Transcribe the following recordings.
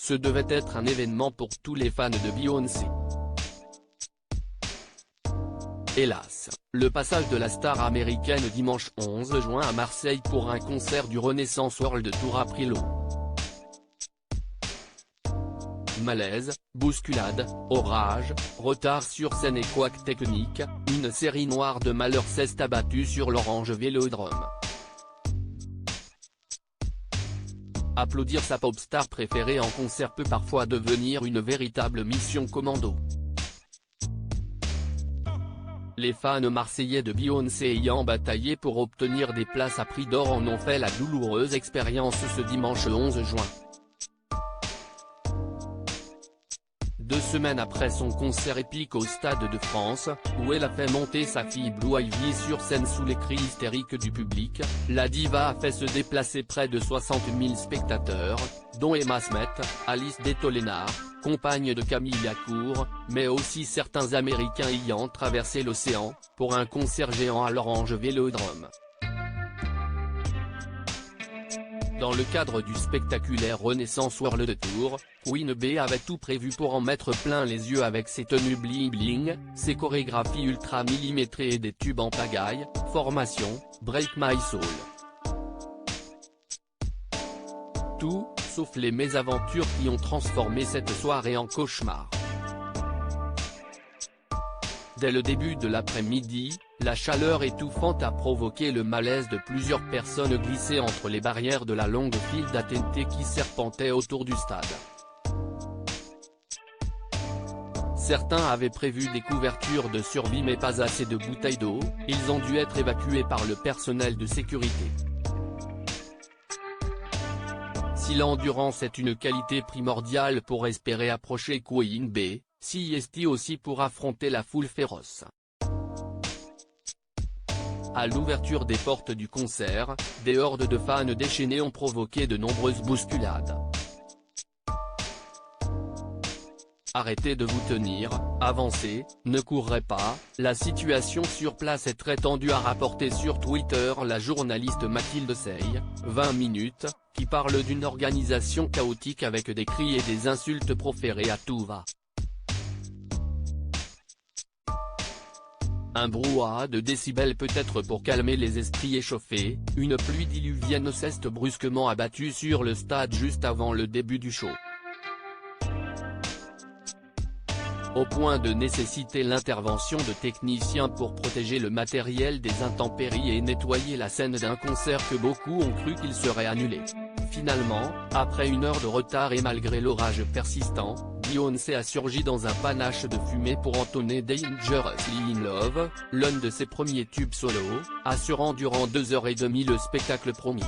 ce devait être un événement pour tous les fans de Beyoncé. Hélas, le passage de la star américaine dimanche 11 juin à Marseille pour un concert du Renaissance World Tour a pris l'eau. Malaise, bousculade, orage, retard sur scène et couac technique, une série noire de malheurs s'est abattue sur l'Orange Vélodrome. Applaudir sa pop star préférée en concert peut parfois devenir une véritable mission commando. Les fans marseillais de Beyoncé ayant bataillé pour obtenir des places à prix d'or en ont fait la douloureuse expérience ce dimanche 11 juin. 2 semaines après son concert épique au Stade de France, où elle a fait monter sa fille Blue Ivy sur scène sous les cris hystériques du public, la diva a fait se déplacer près de 60 000 spectateurs, dont Emma Smith, Alice Detolenard, compagne de Camille Lacour, mais aussi certains Américains ayant traversé l'océan, pour un concert géant à l'Orange Vélodrome. Dans le cadre du spectaculaire Renaissance World Tour, Queen Bee avait tout prévu pour en mettre plein les yeux avec ses tenues bling bling, ses chorégraphies ultra millimétrées et des tubes en pagaille, Formation, Break My Soul. Tout, sauf les mésaventures qui ont transformé cette soirée en cauchemar. Dès le début de l'après-midi, la chaleur étouffante a provoqué le malaise de plusieurs personnes glissées entre les barrières de la longue file d'attentés qui serpentait autour du stade. Certains avaient prévu des couvertures de survie mais pas assez de bouteilles d'eau, ils ont dû être évacués par le personnel de sécurité. Si l'endurance est une qualité primordiale pour espérer approcher Queen Bee, si est aussi pour affronter la foule féroce. À l'ouverture des portes du concert, des hordes de fans déchaînés ont provoqué de nombreuses bousculades. Arrêtez de vous tenir, avancez, ne courrez pas, la situation sur place est très tendue, a rapporté sur Twitter la journaliste Mathilde Sey, 20 minutes, qui parle d'une organisation chaotique avec des cris et des insultes proférées à tout va. Un brouhaha de décibels peut-être pour calmer les esprits échauffés, une pluie diluvienne s'est brusquement abattue sur le stade juste avant le début du show. Au point de nécessiter l'intervention de techniciens pour protéger le matériel des intempéries et nettoyer la scène d'un concert que beaucoup ont cru qu'il serait annulé. Finalement, après 1 heure de retard et malgré l'orage persistant, Beyoncé a surgi dans un panache de fumée pour entonner Dangerously in Love, l'un de ses premiers tubes solo, assurant durant 2h30 le spectacle promis.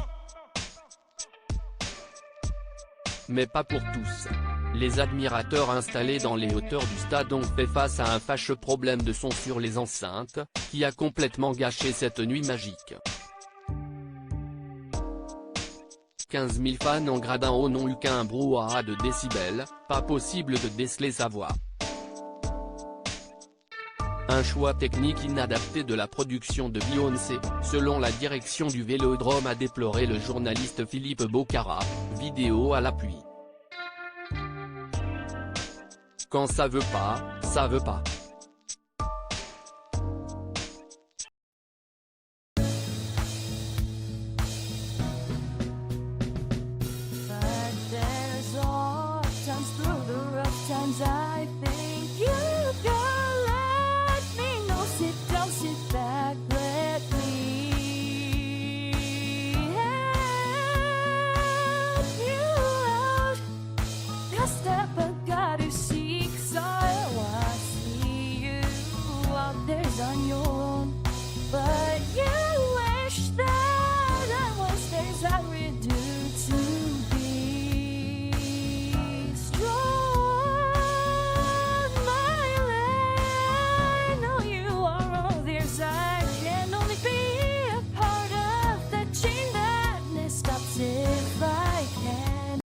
Mais pas pour tous. Les admirateurs installés dans les hauteurs du stade ont fait face à un fâcheux problème de son sur les enceintes, qui a complètement gâché cette nuit magique. 15 000 fans en gradin haut n'ont eu qu'un brouhaha de décibels, pas possible de déceler sa voix. Un choix technique inadapté de la production de Beyoncé, selon la direction du Vélodrome, a déploré le journaliste Philippe Bocara, vidéo à l'appui. Quand ça veut pas, ça veut pas.